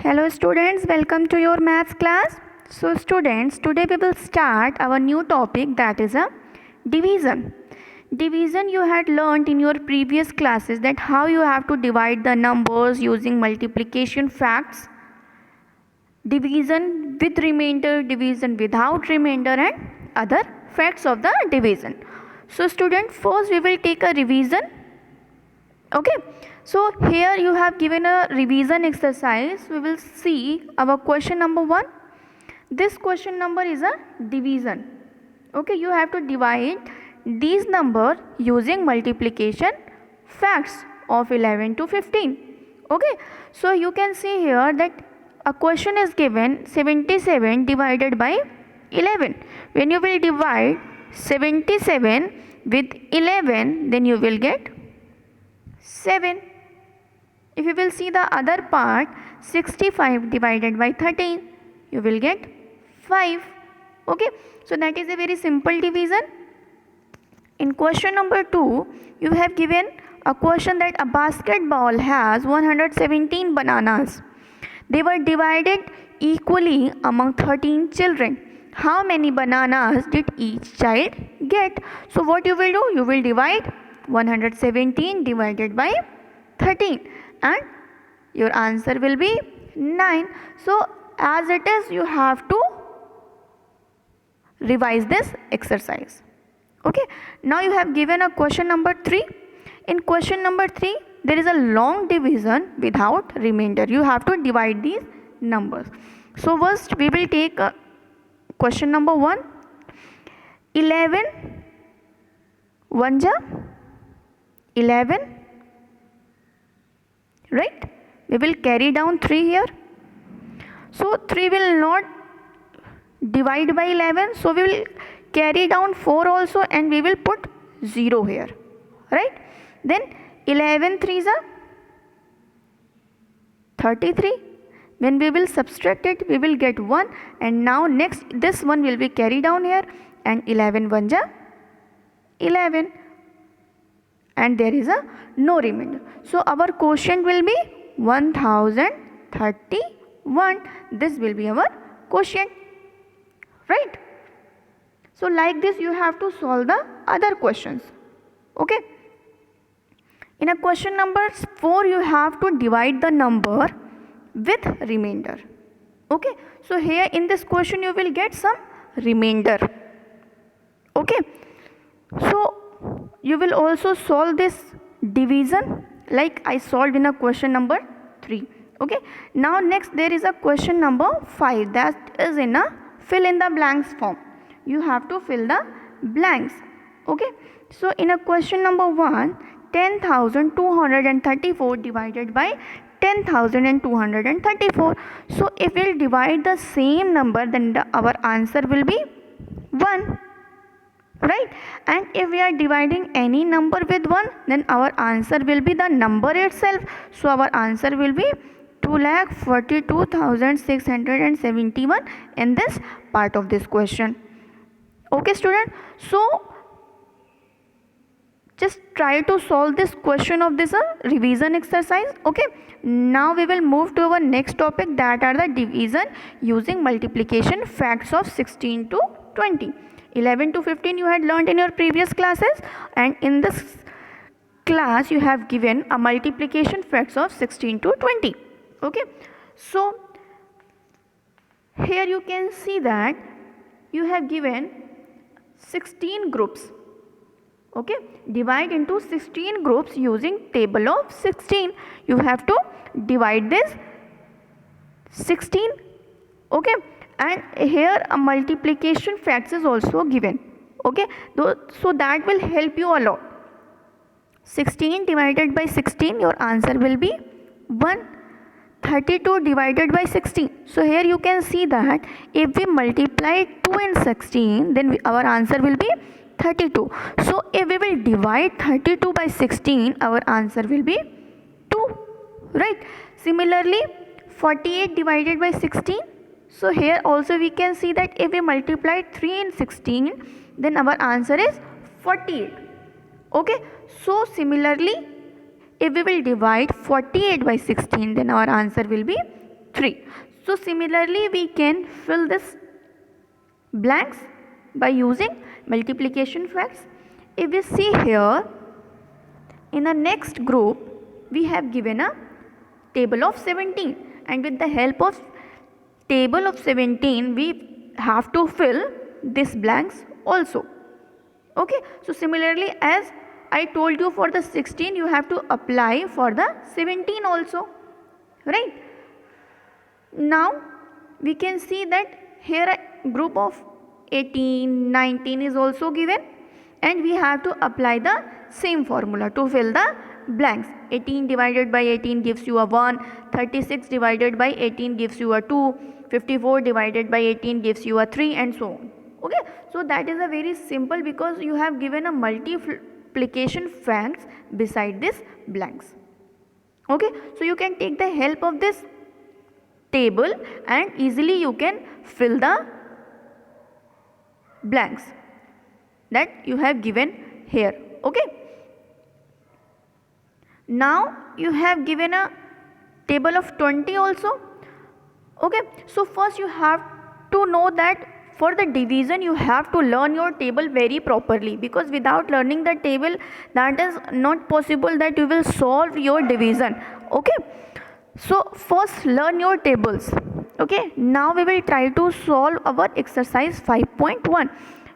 Hello students, welcome to your maths class. So students, today we will start our new topic, that is a division. Division, you had learnt in your previous classes that how you have to divide the numbers using multiplication facts, division with remainder, division without remainder, and other facts of the division. So student, first we will take a revision. Okay, so here you have given a revision exercise. We will see our question number 1. This question number is a division. Okay, you have to divide these number using multiplication facts of 11 to 15. Okay, so you can see here that a question is given 77 divided by 11. When you will divide 77 with 11, then you will get 7. If you will see the other part, 65 divided by 13, you will get 5. Okay, so that is a very simple division. In question number 2, you have given a question that a basketball has 117 bananas. They were divided equally among 13 children. How many bananas did each child get? So what you will do? You will divide 117 divided by 13 and your answer will be 9. So as it is, you have to revise this exercise. Okay, now you have given a question number 3. In question number 3, there is a long division without remainder. You have to divide these numbers. So first we will take question number 1. 11 1 ja 11, right? We will carry down 3 here. So 3 will not divide by 11. So we will carry down 4 also and we will put 0 here, right? Then 11 3s are 33. When we will subtract it, we will get 1, and now next this one will be carried down here, and 11 1 ja 11, and there is a no remainder. So our quotient will be 1031. This will be our quotient, right? So like this you have to solve the other questions. Okay, in a question number 4, you have to divide the number with remainder. Okay, so here in this question you will get some remainder. Okay, so you will also solve this division like I solved in a question number 3. Okay, now next there is a question number 5, that is in a fill in the blanks form. You have to fill the blanks. Okay, so in a question number 1, 10,234 divided by 10,234. So if we will divide the same number, then our answer will be 1, right? And if we are dividing any number with 1, then our answer will be the number itself. So our answer will be 2,42,671 in this part of this question. Okay student, so just try to solve this question of this revision exercise. Okay, now we will move to our next topic, that are the division using multiplication facts of 16 to 20. 11 to 15 you had learned in your previous classes, and in this class you have given a multiplication facts of 16 to 20. Okay, so here you can see that you have given 16 groups. Okay, divide into 16 groups using table of 16. You have to divide this 16. Okay, and here a multiplication facts is also given. Okay, so that will help you a lot. 16 divided by 16, your answer will be 1. 32 divided by 16. So here you can see that if we multiply 2 in 16, then our answer will be 32. So if we will divide 32 by 16, our answer will be 2, right? Similarly, 48 divided by 16. So here also we can see that if we multiply 3 in 16, then our answer is 48. Okay, so similarly, if we will divide 48 by 16, then our answer will be 3. So similarly we can fill this blanks by using multiplication facts. If we see here, in the next group we have given a table of 17, and with the help of table of 17 we have to fill this blanks also. Okay, so similarly as I told you for the 16, you have to apply for the 17 also, right? Now we can see that here a group of 18, 19 is also given, and we have to apply the same formula to fill the blanks. 18 divided by 18 gives you a 1, 36 divided by 18 gives you a 2, 54 divided by 18 gives you a 3, and so on. Okay, so that is a very simple, because you have given a multiplication facts beside this blanks. Okay, so you can take the help of this table and easily you can fill the blanks that you have given here. Okay, now you have given a table of 20 also. Okay, so first you have to know that for the division you have to learn your table very properly, because without learning the table that is not possible that you will solve your division. Okay, so first learn your tables. Okay, now we will try to solve our exercise 5.1.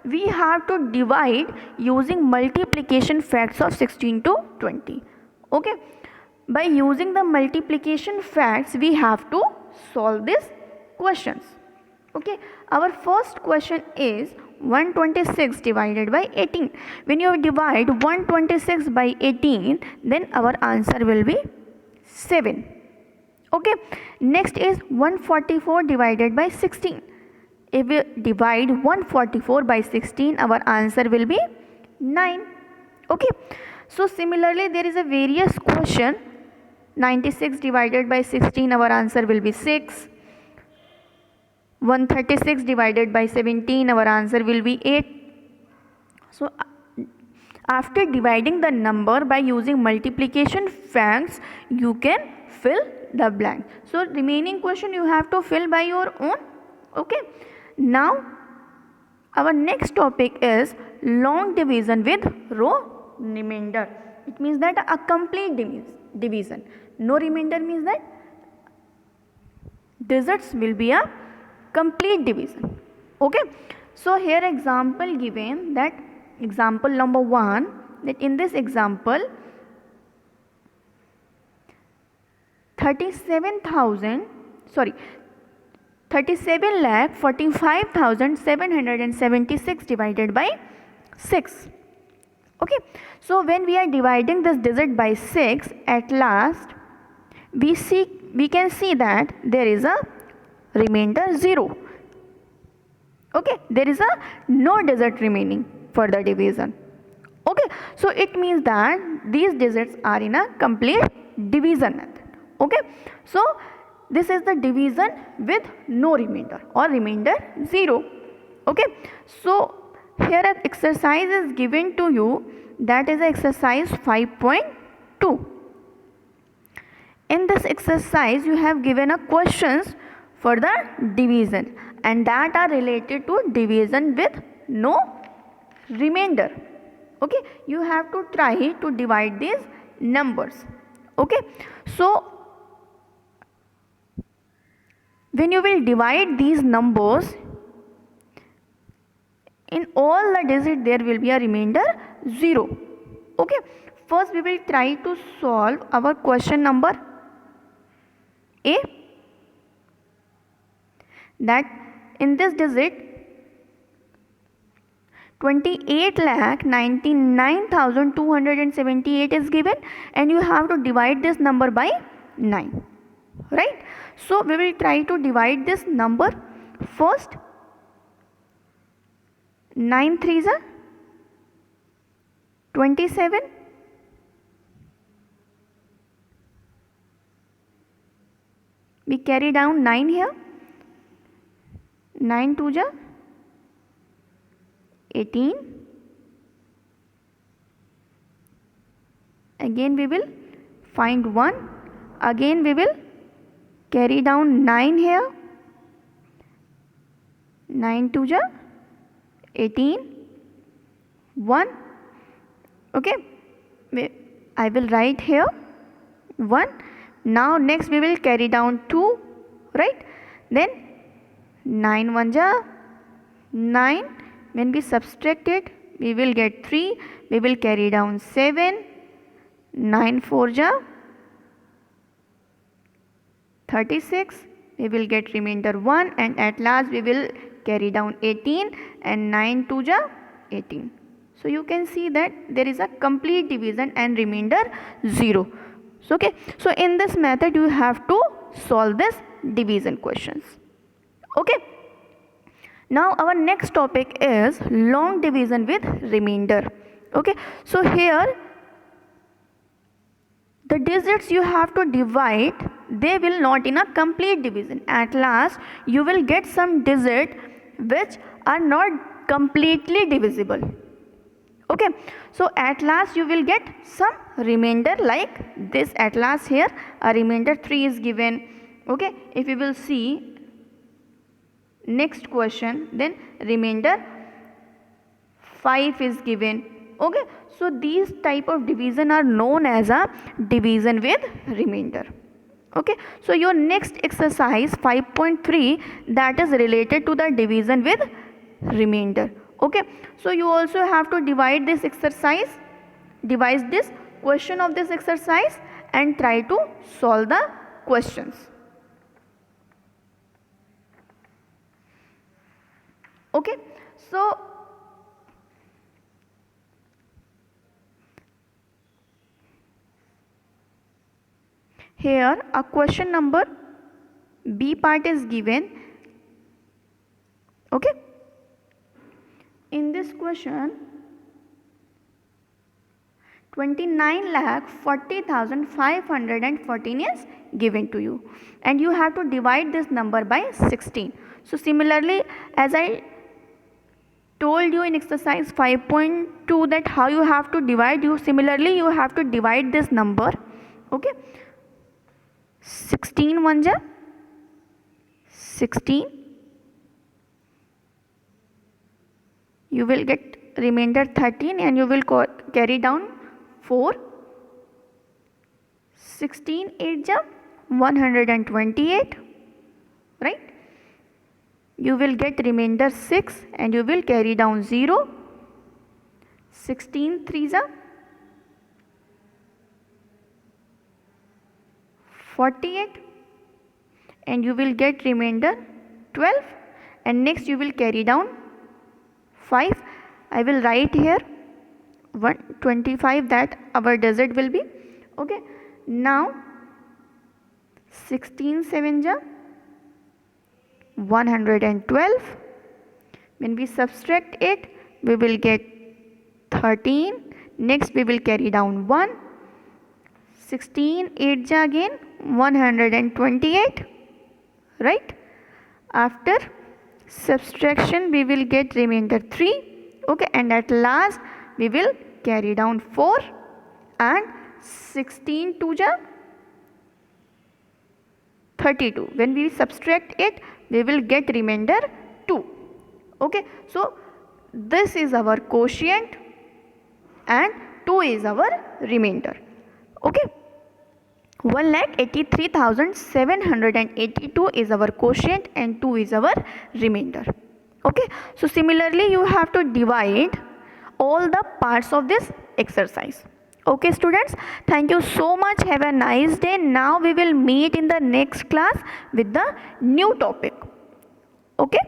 We have to divide using multiplication facts of 16 to 20. Okay, by using the multiplication facts we have to solve these questions. Okay, our first question is 126 divided by 18. When you divide 126 by 18, then our answer will be 7. Okay, next is 144 divided by 16. If we divide 144 by 16, our answer will be 9. Okay, so similarly there is a various question. 96 divided by 16, our answer will be 6. 136 divided by 17, our answer will be 8. So after dividing the number by using multiplication facts, you can fill the blank. So remaining question you have to fill by your own. Okay, now our next topic is long division with row remainder. It means that a complete division. No remainder means that digits will be a complete division. Okay, so here example given, that example number 1, that in this example 37,45,776 divided by 6. Okay, so when we are dividing this digit by 6, at last we can see that there is a remainder 0. Okay, there is a no digit remaining for the division. Okay, so it means that these digits are in a complete division method. Okay, so this is the division with no remainder or remainder 0. Okay, so here an exercise is given to you, that is exercise 5.2. In this exercise you have given a questions for the division, and that are related to division with no remainder. Okay, you have to try to divide these numbers. Okay, so when you will divide these numbers, in all the digits there will be a remainder 0. Okay, first we will try to solve our question number A, that in this digit 28,99,278 is given, and you have to divide this number by 9, right? So we will try to divide this number. First 9 3s are 27. We carry down 9 here. 9 2s are 18. Again we will find 1. Again we will carry down 9 here, 9 2 ja 18, 1. Okay, I will write here 1. Now next we will carry down 2, right? Then 9 1 ja 9. When we subtract it, we will get 3. We will carry down 7. 9 4 ja 36. We will get remainder 1, and at last we will carry down 18, and 9 2 ja 18. So you can see that there is a complete division and remainder 0. So, okay, so in this method you have to solve this division questions. Okay, now our next topic is long division with remainder. Okay, so here the digits you have to divide, they will not in a complete division. At last you will get some digit which are not completely divisible. Okay, so at last you will get some remainder like this. At last here a remainder 3 is given. Okay, if you will see next question, then remainder 5 is given. Okay, so these type of division are known as a division with remainder. Okay, so your next exercise 5.3, that is related to the division with remainder. Okay, so you also have to divide this exercise, devise this question of this exercise and try to solve the questions. Okay, so here a question number B part is given. Okay, in this question 29,40,514 is given to you, and you have to divide this number by 16. So similarly, as I told you in exercise 5.2 that how you have to divide, similarly you have to divide this number. Okay, 16 1 ja 16, you will get remainder 13, and you will carry down 4. 16 8 ja 128, right? You will get remainder 6, and you will carry down 0. 16 3 ja 48, and you will get remainder 12, and next you will carry down 5. I will write here 125, that our digit will be. Okay, now 16 7 ja 112. When we subtract it, we will get 13. Next we will carry down 1. 16 8 ja again 128, right? After subtraction we will get remainder 3. Okay, and at last we will carry down 4, and 16 2 ja 32. When we subtract it, we will get remainder 2. Okay, so this is our quotient and 2 is our remainder. Okay, 1,83,782 is our quotient and 2 is our remainder. Okay, so similarly you have to divide all the parts of this exercise. Okay students, thank you so much. Have a nice day. Now we will meet in the next class with the new topic. Okay.